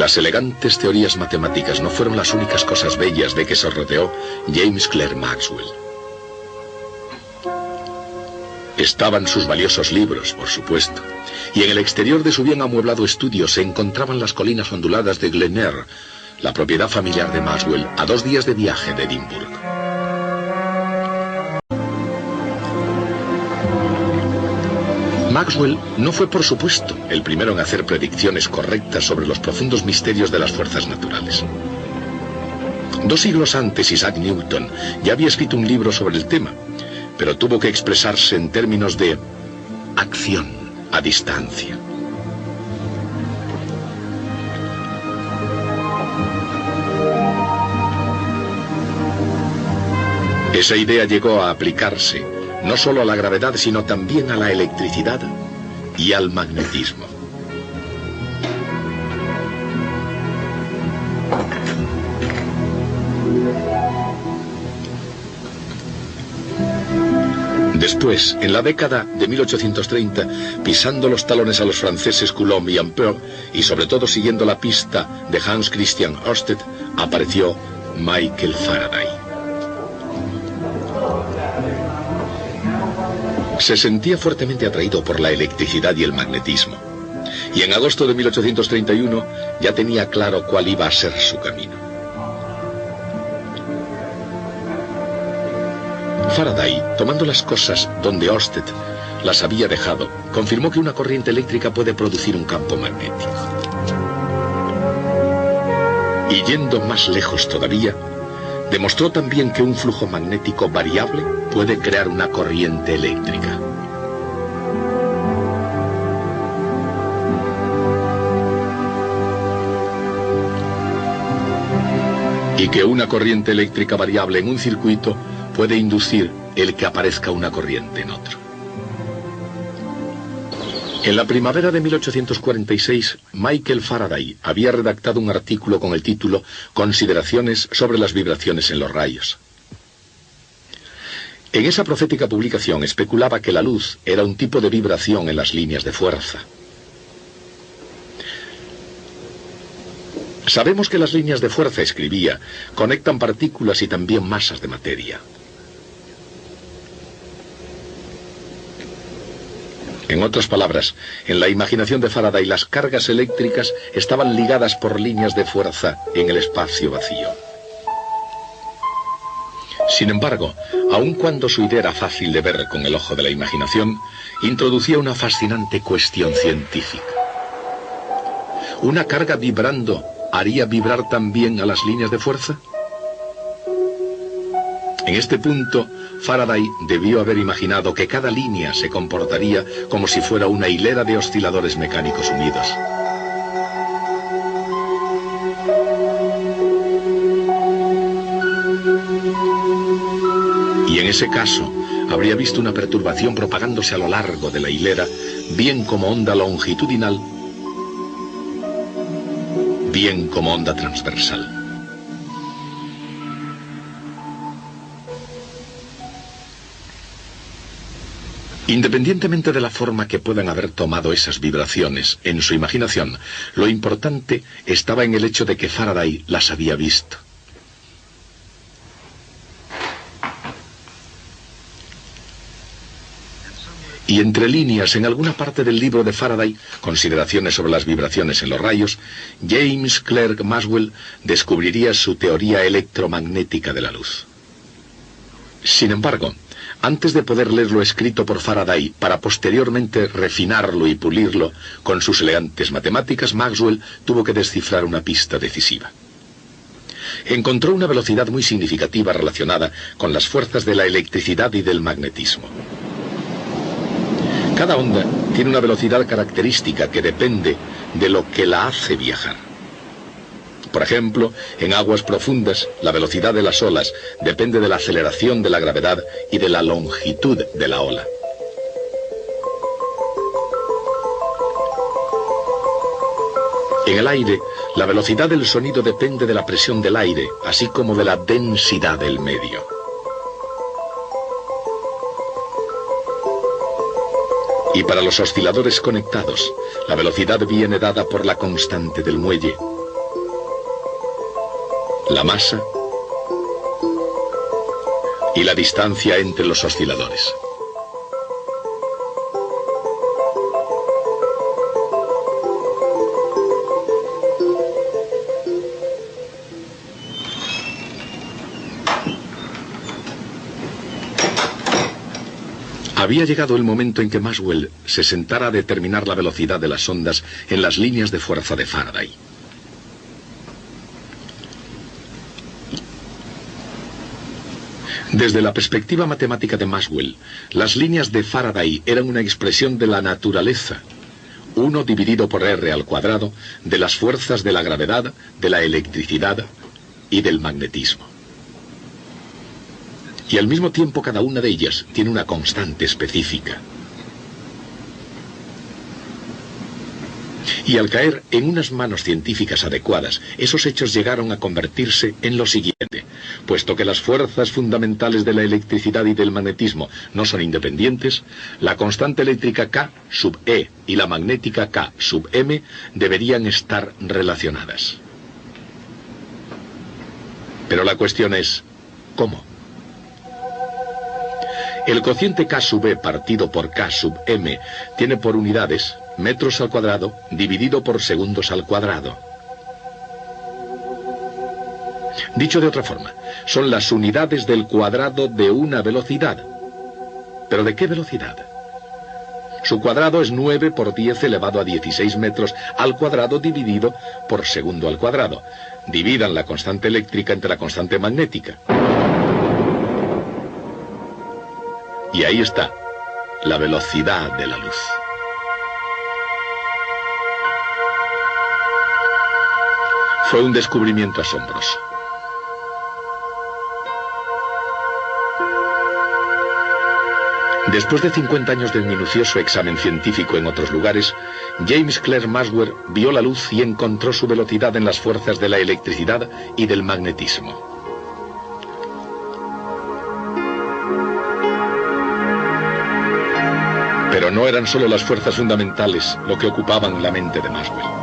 Las elegantes teorías matemáticas no fueron las únicas cosas bellas de que se rodeó James Clerk Maxwell. Estaban sus valiosos libros, por supuesto, y en el exterior de su bien amueblado estudio se encontraban las colinas onduladas de Glen Eyre, la propiedad familiar de Maxwell, a 2 días de viaje de Edimburgo. Maxwell no fue, por supuesto, el primero en hacer predicciones correctas sobre los profundos misterios de las fuerzas naturales. 2 siglos antes, Isaac Newton ya había escrito un libro sobre el tema, pero tuvo que expresarse en términos de acción a distancia. Esa idea llegó a aplicarse no solo a la gravedad, sino también a la electricidad y al magnetismo. Después, en la década de 1830, pisando los talones a los franceses Coulomb y Ampère, y sobre todo siguiendo la pista de Hans Christian Ørsted, apareció Michael Faraday. Se sentía fuertemente atraído por la electricidad y el magnetismo, y en agosto de 1831 ya tenía claro cuál iba a ser su camino. Faraday, tomando las cosas donde Ørsted las había dejado, confirmó que una corriente eléctrica puede producir un campo magnético. Y yendo más lejos todavía, demostró también que un flujo magnético variable puede crear una corriente eléctrica. Y que una corriente eléctrica variable en un circuito puede inducir el que aparezca una corriente en otro. En la primavera de 1846, Michael Faraday había redactado un artículo con el título Consideraciones sobre las vibraciones en los rayos. En esa profética publicación especulaba que la luz era un tipo de vibración en las líneas de fuerza. Sabemos que las líneas de fuerza, escribía, conectan partículas y también masas de materia. En otras palabras, en la imaginación de Faraday, las cargas eléctricas estaban ligadas por líneas de fuerza en el espacio vacío. Sin embargo, aun cuando su idea era fácil de ver con el ojo de la imaginación, introducía una fascinante cuestión científica. ¿Una carga vibrando haría vibrar también a las líneas de fuerza? En este punto, Faraday debió haber imaginado que cada línea se comportaría como si fuera una hilera de osciladores mecánicos unidos. Y en ese caso, habría visto una perturbación propagándose a lo largo de la hilera, bien como onda longitudinal, bien como onda transversal. Independientemente de la forma que puedan haber tomado esas vibraciones en su imaginación, lo importante estaba en el hecho de que Faraday las había visto. Y entre líneas, en alguna parte del libro de Faraday, Consideraciones sobre las vibraciones en los rayos, James Clerk Maxwell descubriría su teoría electromagnética de la luz. Sin embargo, antes de poder leer lo escrito por Faraday para posteriormente refinarlo y pulirlo con sus elegantes matemáticas, Maxwell tuvo que descifrar una pista decisiva. Encontró una velocidad muy significativa relacionada con las fuerzas de la electricidad y del magnetismo. Cada onda tiene una velocidad característica que depende de lo que la hace viajar. Por ejemplo, en aguas profundas, la velocidad de las olas depende de la aceleración de la gravedad y de la longitud de la ola. En el aire, la velocidad del sonido depende de la presión del aire, así como de la densidad del medio. Y para los osciladores conectados, la velocidad viene dada por la constante del muelle, la masa y la distancia entre los osciladores. Había llegado el momento en que Maxwell se sentara a determinar la velocidad de las ondas en las líneas de fuerza de Faraday. Desde la perspectiva matemática de Maxwell, las líneas de Faraday eran una expresión de la naturaleza, 1 dividido por r al cuadrado, de las fuerzas de la gravedad, de la electricidad y del magnetismo. Y al mismo tiempo cada una de ellas tiene una constante específica. Y al caer en unas manos científicas adecuadas, esos hechos llegaron a convertirse en lo siguiente. Puesto que las fuerzas fundamentales de la electricidad y del magnetismo no son independientes, la constante eléctrica K sub E y la magnética K sub M deberían estar relacionadas. Pero la cuestión es, ¿cómo? El cociente K sub E partido por K sub M tiene por unidades metros al cuadrado dividido por segundos al cuadrado. Dicho de otra forma, son las unidades del cuadrado de una velocidad. ¿Pero de qué velocidad? Su cuadrado es 9 por 10 elevado a 16 metros al cuadrado dividido por segundo al cuadrado. Dividan la constante eléctrica entre la constante magnética. Y ahí está, la velocidad de la luz. Fue un descubrimiento asombroso. Después de 50 años de minucioso examen científico en otros lugares, James Clerk Maxwell vio la luz y encontró su velocidad en las fuerzas de la electricidad y del magnetismo. Pero no eran solo las fuerzas fundamentales lo que ocupaban la mente de Maxwell.